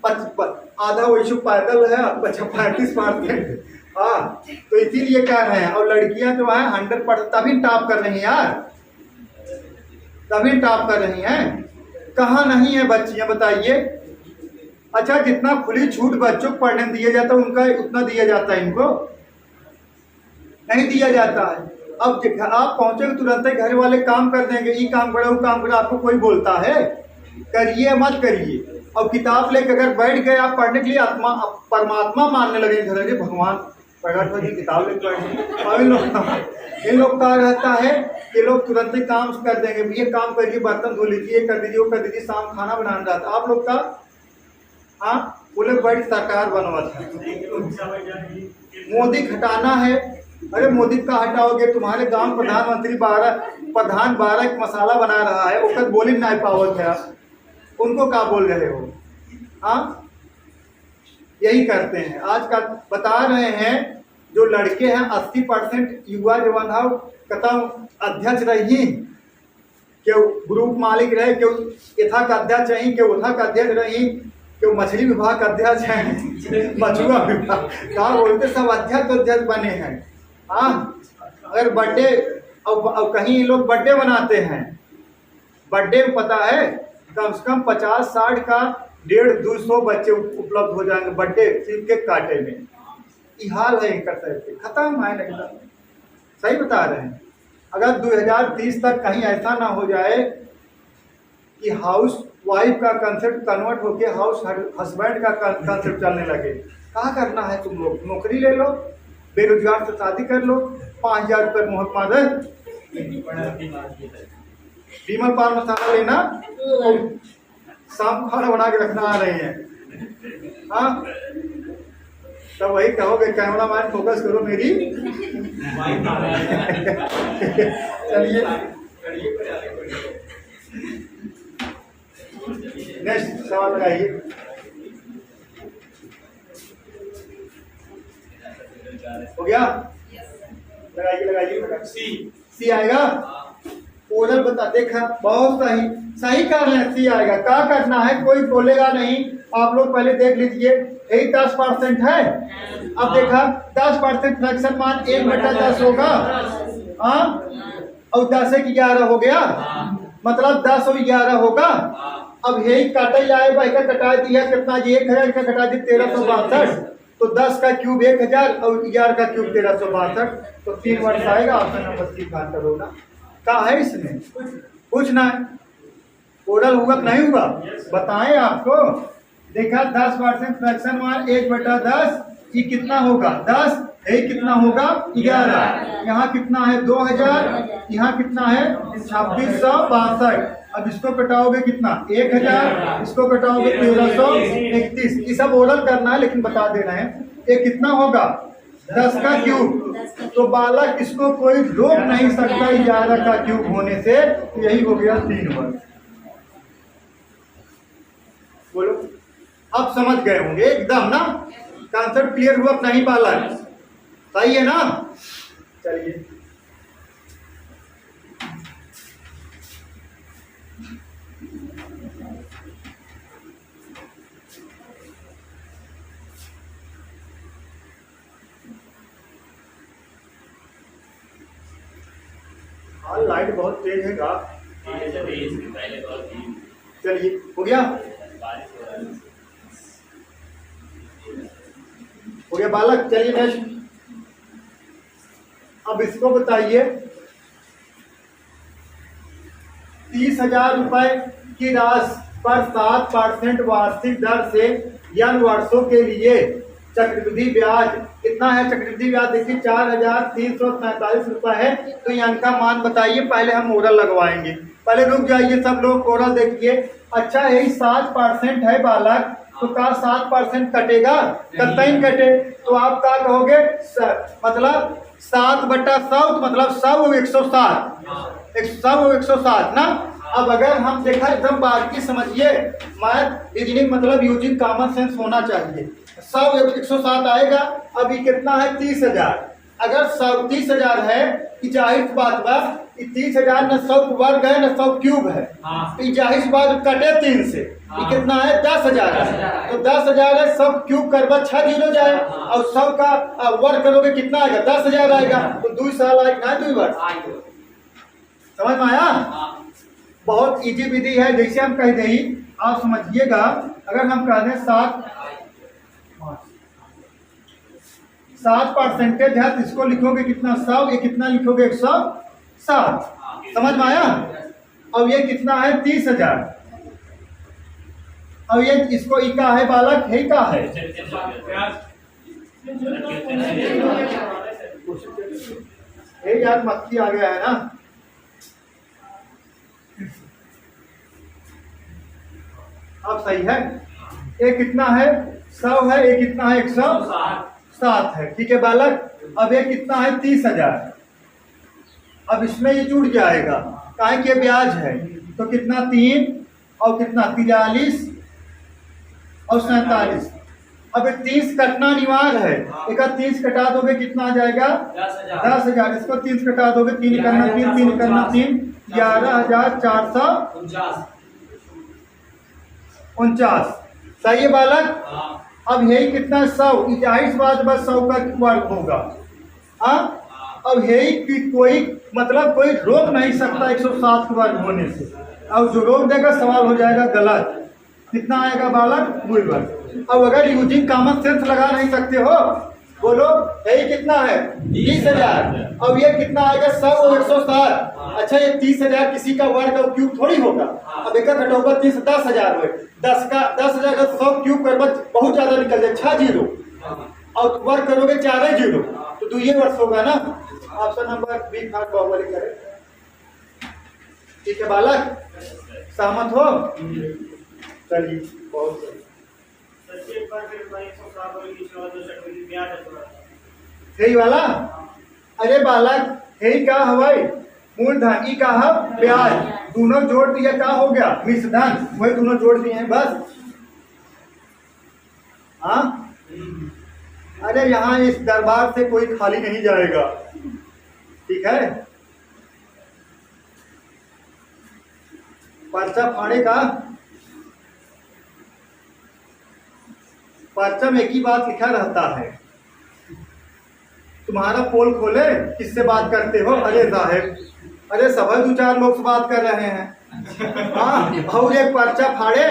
आधा वैसे पैदल है, बचा 35%। हाँ, तो इसीलिए कह रहे हैं। और लड़कियां जो है 100% तभी टॉप कर रही हैं यार, तभी टॉप कर रही हैं। कहाँ नहीं है बच्चियां बताइए? अच्छा जितना खुली छूट बच्चों को पढ़ने दिया जाता है उनका उतना दिया जाता है, इनको नहीं दिया जाता है। अब आप पहुंचेगे तुरंत ही घर वाले काम कर देंगे, ये काम करो वो काम करो, आपको कोई बोलता है? करिए मत करिए। और किताब लेकर अगर बैठ गए आप पढ़ने के लिए, आत्मा परमात्मा मानने लगे घर के, भगवान प्रकट होगी किताब लेकर बैठे। और इन लोग का रहता है कि लोग तुरंत ही काम कर देंगे, ये काम करिए, बर्तन धो लीजिए, ये कर दीजिए, वो कर दीजिए, शाम खाना बनाना रहता। आप लोग का हाँ बोले बड़ी सरकार बनवा था, मोदी हटाना है। अरे मोदी का हटाओगे? तुम्हारे गांव प्रधानमंत्री 12 मसाला बना रहा है, वो कद बोली नहीं पावत है, उनको क्या बोल रहे हो? हाँ यही करते हैं। आज का बता रहे हैं जो लड़के हैं 80% युवा जवान कतम अध्यक्ष रही, क्यों ग्रुप मालिक रहे, क्यों यथा का अध्यक्ष रही, क्यों उथा का अध्यक्ष रही, क्यों मछली विभाग का अध्यक्ष है, मछुआ विभाग क्या बोलते, सब अध्यक्ष बने हैं। हाँ अगर बर्थडे और कहीं लोग बर्थडे बनाते हैं, बर्थडे में पता है कम से कम 50-60 का 150-200 बच्चे उपलब्ध हो जाएंगे बर्थडे सिर्फ केक काटे में। ये हाल है इनका, खत्म है नहीं। सही बता रहे हैं। अगर 2030 तक कहीं ऐसा ना हो जाए कि हाउस वाइफ का कंसेप्ट कन्वर्ट होके हाउस हस्बैंड का कंसेप्ट चलने लगे, क्या करना है तुम लोग? नौकरी ले लो, बेरोजगार से शादी कर लो, 5000 रुपये मुहत मादर बीमल पान मसाला लेना, शाम खाना बना के रखना आ रहे हैं। हाँ तब वही कहोगे कैमरा मैन फोकस करो मेरी। चलिए नेक्स्ट सवाल लगाइए। हो गया? लगाइए। सी आएगा। ओरल बता, देखा बहुत सही कर रहे हैं, सी आएगा। क्या करना है? कोई बोलेगा नहीं, आप लोग पहले देख लीजिए। यही 10% है। अब देखा 10% फ्रैक्शन मान 1/10 होगा। हाँ और 10 से 11 हो गया, मतलब 10 और 11 होगा। अब यही काटा जाएगा, इसका कटा दिया कितना? 1000 का कटा दी 1362, तो 10 का क्यूब 1000 और 11 का क्यूब 1362, तो 3 वर्ष आएगा। ऑप्शन नंबर 3 का आंसर होगा। क्या है इसमें? कुछ ना है। ओरल हुआ नहीं हुआ बताएं आपको। देखा 10% फ्रैक्शन मान 1/10, ये कितना होगा? 10, यही कितना होगा? 11। यहाँ कितना है? 2000, यहाँ कितना है? 2662। अब इसको कटाओगे कितना? 1000, इसको कटाओगे 1331। ये सब ओरल करना है, लेकिन बता दे रहे हैं ये कितना होगा? 10 का क्यूब। तो बालक इसको कोई रोक नहीं सकता 11 का क्यूब होने से। तो यही हो गया 3 वर्ग। बोलो, अब समझ गए होंगे एकदम ना, कॉन्सेप्ट क्लियर हुआ नहीं बालक? सही है ना? चलिए हाँ, लाइट बहुत तेज है का। चलिए हो गया, हो गया बालक। चलिए नेक्स्ट, अब इसको बताइए 30,000 रुपए की राशि पर 7% वार्षिक दर से n वर्षों के लिए चक्रवृद्धि ब्याज कितना है? चक्रवृद्धि ब्याज देखिए 4,347 रुपए है। तो n का मान बताइए। पहले हम ओरल लगवाएंगे, पहले रुक जाइए सब लोग, ओरल देखिए। अच्छा यही 7% है बालक, तो का 7% कटेगा? कतई कटे। तो आप क्या कहोगे? मतलब 7/100 मतलब 100/160, 100/160 ना। अब अगर हम देखा एकदम बारीकी समझिए, मैथ रीजनिंग मतलब यूजिंग कॉमन सेंस होना चाहिए। 100/160 आएगा। अभी कितना है? 30,000। अगर 30,000 है कि जाहिर बात बा कि 30,000 न 100 वर्ग है न 100 क्यूब है। तो जाहिर बात कटे 3 से, ये कितना है? 10,000 है। तो 10,000 है, 100 क्यूब करवा 6 जीरो जाए और 100 का वर्ग करोगे कितना आएगा? 10,000 आएगा। तो 2 साल आएगा ना, 2 वर्ष। समझ में आया? बहुत इजी विधि है। जैसे हम कह दें, आप समझिएगा, अगर हम कह दें 7% है तो इसको लिखोगे कितना? 100। ये कितना लिखोगे? 160। समझ में आया? अब ये कितना है? 30,000। अब ये इसको ई का है बालक, है का है? यार मक्खी आ गया है ना। अब सही है। ये कितना है? 100 है। ये कितना है? 160 है। ठीक है बालक। अब ये कितना है? 30,000। अब इसमें ये जुड़ जाएगा, काहे कि ब्याज है। तो कितना? 3 और कितना? 43 और 47। अब 30 कटना अनिवार्य है। एक 30 कटा दोगे कितना आ जाएगा? 10,000। इसको 30 कटा दोगे, 3 करना 3, 3 करना 3, 11,449। सही है बालक? अब यही कितना? 100। जाहिर बात बस 100 का वर्ग होगा। हाँ, अब यही कि कोई मतलब कोई रोक नहीं सकता 160 के वर्ग होने से। अब जो रोक देगा सवाल हो जाएगा गलत। कितना आएगा बालक? 2 वर्ग। अब अगर यूजिंग कॉमन सेंस लगा नहीं सकते हो, बोलो यही कितना है? 30,000। अब ये कितना आएगा? 100/160। अच्छा ये 30,000 किसी का वर्ग और क्यूब थोड़ी होगा। अब एक घटोगा 30, 10,000 हो। 10,000 का 100 क्यूब करवा बहुत ज्यादा निकल जाए, 6 जीरो और वर्ग करोगे 4 जीरो, तो 2 वर्ष होगा ना। ऑप्शन नंबर बी खाट बाहुबली करे। ठीक है बालक, सहमत हो? चलिए बहुत सही। यही वाला? अरे बालक यही का हवाई मूलधन, ई का है ब्याज, दोनों जोड़ दिया क्या हो गया? मिश्रधन। वही दोनों जोड़ दिए हैं बस। हाँ, अरे यहाँ इस दरबार से कोई खाली नहीं जाएगा। ठीक है, पर्चा फाड़े का पर्चा में एक ही बात लिखा रहता है, तुम्हारा पोल खोले किससे बात करते हो? अरे साहब, अरे सब 2-4 लोग से बात कर रहे हैं। हाँ, और एक पर्चा फाड़े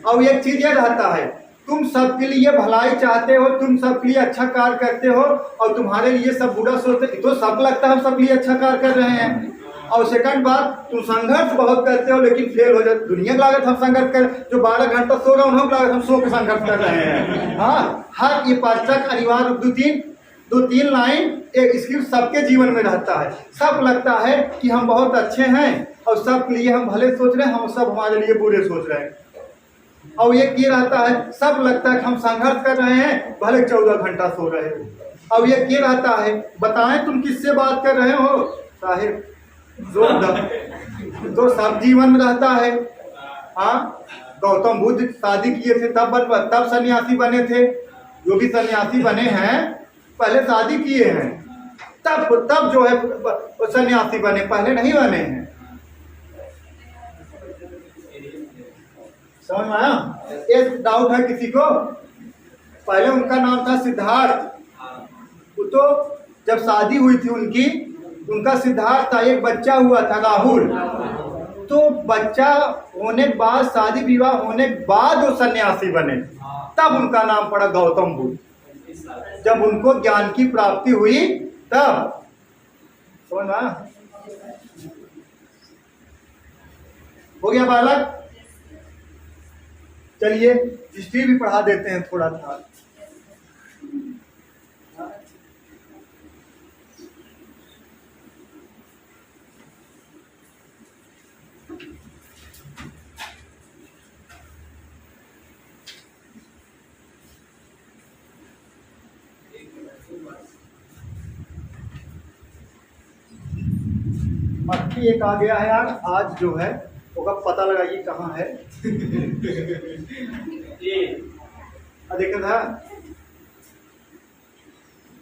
और एक चीज ये रहता है, तुम सबके लिए भलाई चाहते हो, तुम सबके लिए अच्छा कार्य करते हो और तुम्हारे लिए सब बुरा सोचते, तो सब लगता है हम सबके लिए अच्छा कार्य कर रहे हैं। और सेकंड बात, तुम संघर्ष बहुत करते हो लेकिन फेल हो जाते। दुनिया की लागत हम संघर्ष कर, जो 12 घंटा सो रहे हैं लागत हम सो के संघर्ष कर रहे हैं। हाँ, हर ये पर्चा का अनिवार्य 2-3 लाइन एक स्क्रिप्ट सबके जीवन में रहता है। सब लगता है कि हम बहुत अच्छे हैं और सबके लिए हम भले सोच रहे हैं, हम सब हमारे लिए बुरे सोच रहे हैं। और ये रहता है, सब लगता है कि हम संघर्ष कर रहे हैं भले 14 घंटा सो रहे हैं। अब ये के रहता है, बताएं तुम किससे बात कर रहे हो साहिब, जो तो सब जीवन में रहता है। हाँ, गौतम बुद्ध शादी किए थे तब सन्यासी बने थे। जो भी सन्यासी बने हैं पहले शादी किए हैं, तब जो है सन्यासी बने, पहले नहीं बने हैं। समझ में आया? एक डाउट है किसी को? पहले उनका नाम था सिद्धार्थ, तो जब शादी हुई थी उनका सिद्धार्थ था, एक बच्चा हुआ था राहुल। तो बच्चा होने के बाद, शादी विवाह होने के बाद वो सन्यासी बने, तब उनका नाम पड़ा गौतम बुद्ध। जब उनको ज्ञान की प्राप्ति हुई तब। समझ में आया? हो गया बालक? चलिए हिस्ट्री भी पढ़ा देते हैं थोड़ा था। मक्खी एक आ गया है यार आज जो है, होगा पता लगाइए कहाँ है। देखा था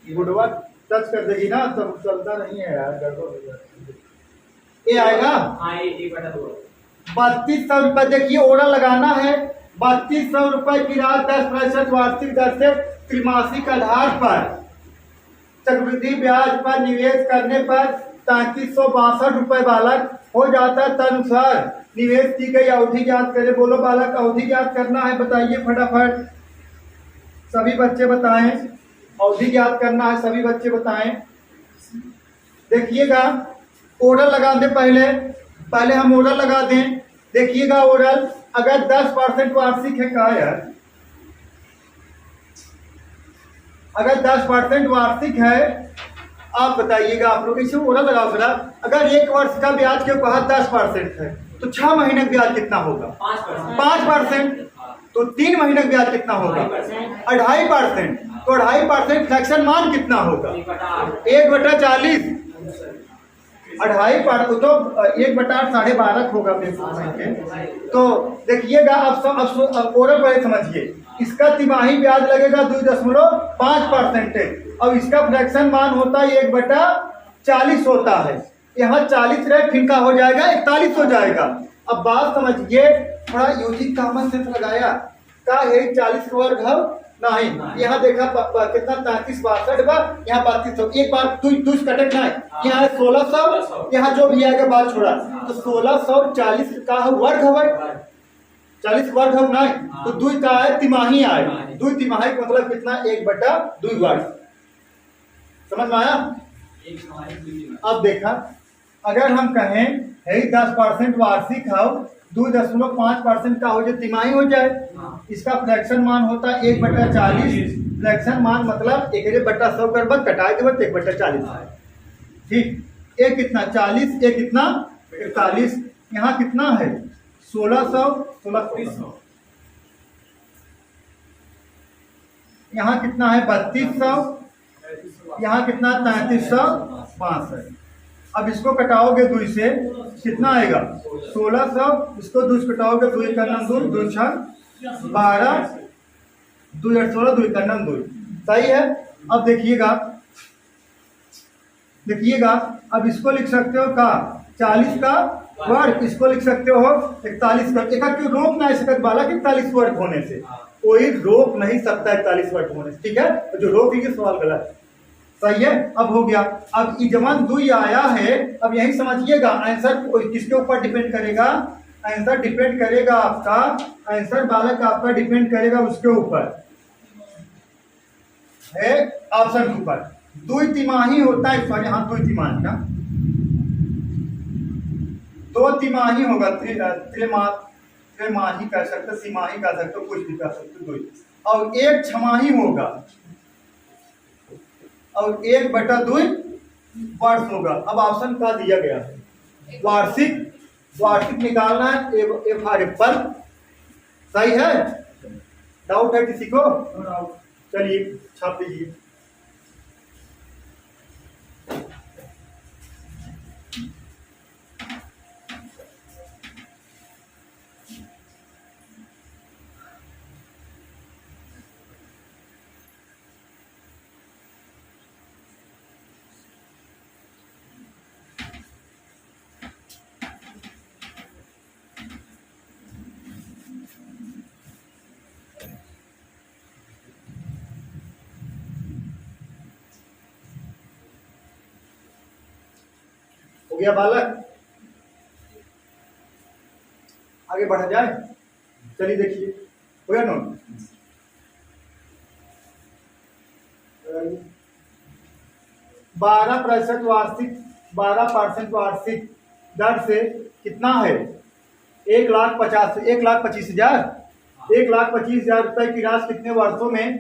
गुडवा टच कर देगी ना तब चलता नहीं है यार, गड़बड़ हो जाती है। ये आएगा 3200 रुपए। देखिए ओरा लगाना है 3200 रुपए की रात 10% वार्षिक दर से त्रिमासिक आधार पर चक्रवृद्धि ब्याज पर निवेश करने पर 3362 रुपए बालक हो जाता है। तदनुसार निवेश की गई अवधि ज्ञात करें। बोलो बालक, अवधि ज्ञात करना है, बताइए फटाफट। सभी बच्चे बताएं, अवधि ज्ञात करना है, सभी बच्चे बताएं। देखिएगा ओरल लगा दें, पहले हम ओरल लगा दें। देखिएगा ओरल अगर 10% वार्षिक है, कहा यार, अगर 10% वार्षिक है, आप बताइएगा, आप लोग इसे ओरल लगाओ जरा। अगर 1 वर्ष का ब्याज के ऊपर 10% है तो 6 महीने का ब्याज कितना होगा? 5%। तो 3 महीने का ब्याज कितना होगा? 2.5%। तो 2.5% फ्रैक्शन मान कितना होगा? 1/40। 2.5 तो 1/8 12.5 होगा। तो देखिएगा अब ओरल पहले समझिए। इसका तिमाही ब्याज लगेगा 2.5%। अब इसका फ्रैक्शन मान होता है 1/40 होता है। यहाँ 40 रहे फिर का हो जाएगा 41 हो जाएगा। अब बात समझिए, थोड़ा यूजिक कॉमन सेंस लगाया का है 40 वर्ग नहीं, यहाँ देखा कितना 33 62 यहाँ 3200। एक बार तुझ कटक ना, यहाँ 1600, यहाँ जो भी आएगा बात छोड़ा। तो 1640 का वर्ग है, 40 वर्ग है नहीं, तो 2 का है तिमाही आए। 2 तिमाही का मतलब कितना? 1/2 वर्ग। समझ में आया? अब देखा, अगर हम कहें 10% वार्षिक है, 2.5% का हो जाए तिमाही हो जाए। इसका फ्रैक्शन मान होता है 1/40। फ्रैक्शन मान मतलब 1/100 कर बाद कटा के बाद 1/40। ठीक, एक कितना 40, एक कितना 41। यहाँ कितना है 1600। यहाँ कितना है 3200। यहाँ कितना 3365। अब इसको कटाओगे 2 से कितना आएगा? 1600। इसको 2 से कटाओगे 2 का नाम 2, 2 6 12, 2 8 16, 2 का नाम 2। सही है। अब देखिएगा अब इसको लिख सकते हो का 40 का वर्ग, इसको लिख सकते हो 41 का। एक क्यों रोक ना सकते बालक 41 वर्ग होने से, कोई रोक नहीं सकता 41 वर्ग होने से। ठीक है, जो रोकेंगे सवाल गलत। सही है। अब हो गया। अब जवान 2 आया है, अब यही समझिएगा आंसर किसके ऊपर डिपेंड करेगा? आंसर डिपेंड करेगा आपका, आंसर बालक आपका डिपेंड करेगा उसके ऊपर है, ऑप्शन के ऊपर। 2 तिमाही होता है, सॉरी यहाँ 2 तिमाही का 2 तिमाही होगा। त्रिमाही कह सकते, सिमाही कह सकते, कुछ भी कह सकते। 2 और 1 छमाही होगा और 1/2 वर्ष होगा। अब ऑप्शन का दिया गया है वार्षिक निकालना है। एफआर सही है। डाउट है किसी को? चलिए छाप दीजिए। हो गया बालक? आगे बढ़ा जाए, चलिए देखिए, हो गया नोट? 12% वार्षिक दर से कितना है? 1,25,000 रुपए की राशि कितने वर्षों में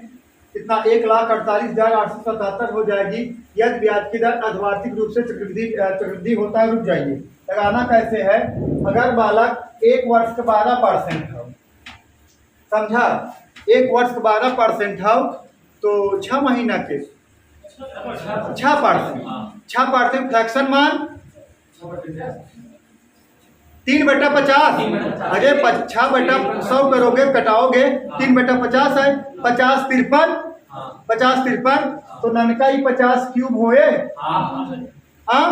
कितना 1,48,877 हो जाएगी यदि ब्याज की दर अर्धवार्षिक रूप से चक्रवृद्धि होता है। रुक जाइए, लगाना कैसे है? अगर बालक 1 वर्ष का 12% हो, समझा? 1 वर्ष का 12% हो तो 6 महीना के 6% फ्रैक्शन मान 3/50। अरे 6/100 करोगे, कटाओगे 3/50 है, 50 53 तो ननका ही 50 क्यूब होए। हाँ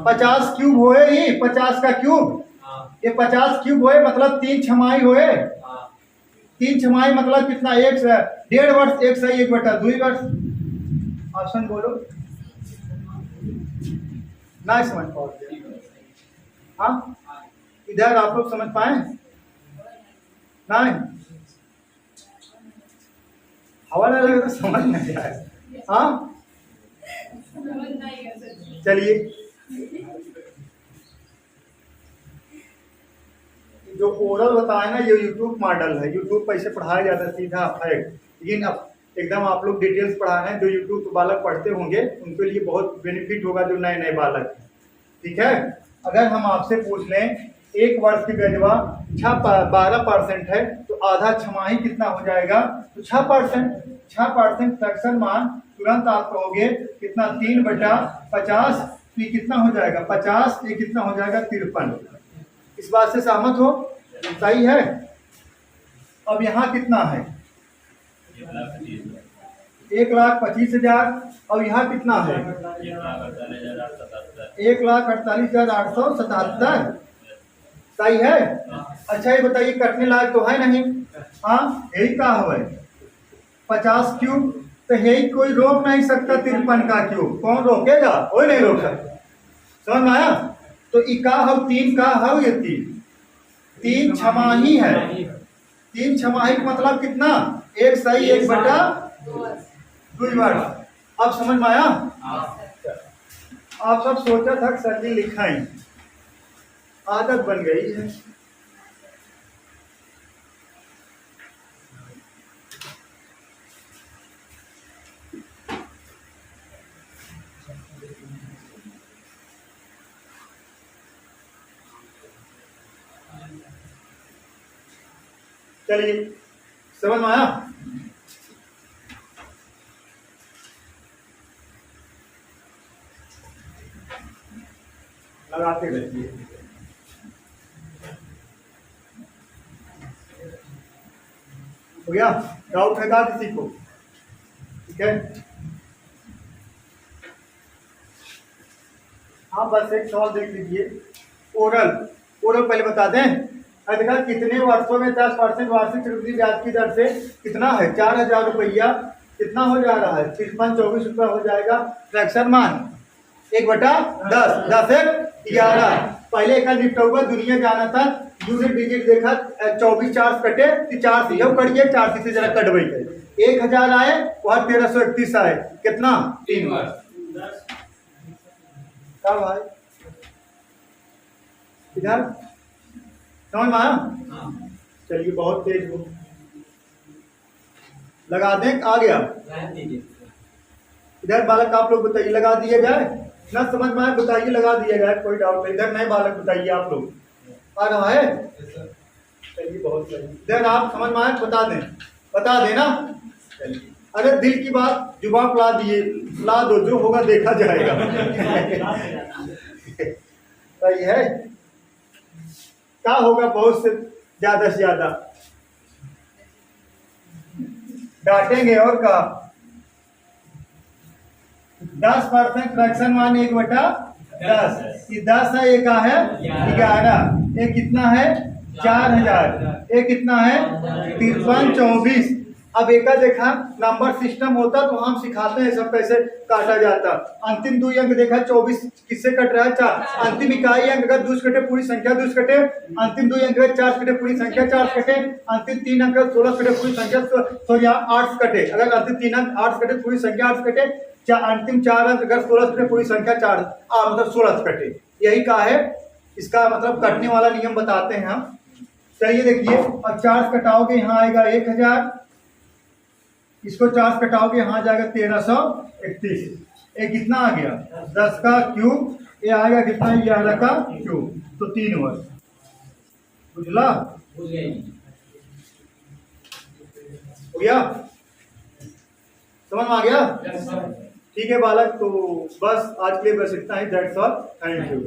50 क्यूब होए ही, 50 का क्यूब, ये 50 क्यूब होए मतलब 3 छमाही होए। 3 छमाही मतलब कितना? 1.5 वर्ष, 1 सही 1/2 वर्ष। ऑप्शन बोलो ना, समझ पाओगे? हाँ इधर आप लोग समझ पाए? नहीं, हवा ना लगे तो समझ ना जाए। हाँ चलिए, जो ओरल बताया ना ये यूट्यूब मॉडल है, यूट्यूब पर इसे पढ़ाया जाता है सीधा फैक्ट, लेकिन अब एकदम आप लोग डिटेल्स पढ़ाना है। जो यूट्यूब पर बालक पढ़ते होंगे उनके लिए बहुत बेनिफिट होगा, जो नए नए बालक हैं। ठीक है, अगर हम आपसे पूछ लें 1 वर्ष की ब्याजवा 12% है तो आधा छमाही कितना हो जाएगा? तो 6% फ्रैक्शन मान तुरंत आप कहोगे कितना? 3/50। तो ये कितना हो जाएगा? 50, ये कितना हो जाएगा? 53। इस बात से सहमत हो? सही है। अब यहाँ कितना है? 1,25,000। अब यहाँ कितना है? 1,48,877। सही है। अच्छा ये बताइए कटने लायक तो है नहीं? हाँ यही का है 50 क्यूब, तो यही कोई रोक नहीं सकता 53 का क्यूब। कौन रोकेगा? कोई नहीं रोक सकता। समझ में आया? तो इका हो 3 का हो, ये 3 छमाही है। 3 छमाही का मतलब कितना? 1 सही 1/2 वर्ष। अब समझ में आया? आप सब सोचा था सर जी लिखाएं, आदत बन गई है। चलिए समझ में आया? लगाते रहिए। हो गया? डाउट है क्या किसी को? ठीक है, हाँ बस एक सवाल देख लीजिए। ओरल पहले बता दें। देखा कितने वर्षों में 10% वार्षिक चक्रवृद्धि ब्याज की दर से कितना है? 4,000 रुपया कितना हो जा रहा है? 53-24 रुपया हो जाएगा। फ्रैक्शन मान 1/10, 10/11। पहले का निपटौगा दुनिया जाना था, यूनिट डिजिट देखा 24 4 कटे 4 से कट गए, 4 से जरा कटवे 1,000 आए, वह 1,331 आए। कितना? 3 वर्ष। क्या भाई इधर समझ में आया? चलिए बहुत तेज हो, लगा दें। आ गया इधर बालक? आप लोग बताइए, लगा दिया जाए ना? समझ में आया? बताइए, लगा दिया जाए, कोई डाउट नहीं। इधर नए बालक बताइए, आप लोग आ रहा है? चलिए बहुत सही। इधर आप समझ में आया? बता देना। चलिए, अरे दिल की बात जुबान ला दिए, ला दो, जो होगा देखा जाएगा। सही है। क्या होगा? बहुत से ज्यादा डांटेंगे और का 10% फ्रैक्शन मान 1/10। ये 10 है, ये का है 11। ये कितना है? 4,000। ये कितना है? 53-24। अब एक का देखा नंबर सिस्टम होता तो हम सिखाते हैं सब कैसे काटा जाता। अंतिम 2 अंक देखा 24 किससे कट रहा है 4। अंतिम इकाई अंक अगर 2 से कटे पूरी संख्या 2 से कटे। अंतिम 2 अंक 4 से कटे पूरी संख्या 4 से कटे। अंतिम 3 अंक 16 से कटे पूरी संख्या 8 से कटे। अगर अंतिम 3 अंक 8 से कटे पूरी संख्या 8 से कटे। अंतिम 4 अंक अगर 16 से कटे पूरी संख्या 4 मतलब 16 से कटे। यही का है इसका मतलब कटने वाला नियम बताते हैं हम। चलिए देखिए अब 4 से कटाओगे यहाँ आएगा 1000। इसको 4 से कटाओगे यहाँ जाएगा 1331। ये कितना आ गया 10 का क्यूब। ये आएगा कितना 11 का क्यूब। तो 3 वर्ष बुझला हो गया। हो गया समझ में आ गया। Yes, sir. ठीक है बालक, तो बस आज के लिए बस इतना ही। That's all, thank you.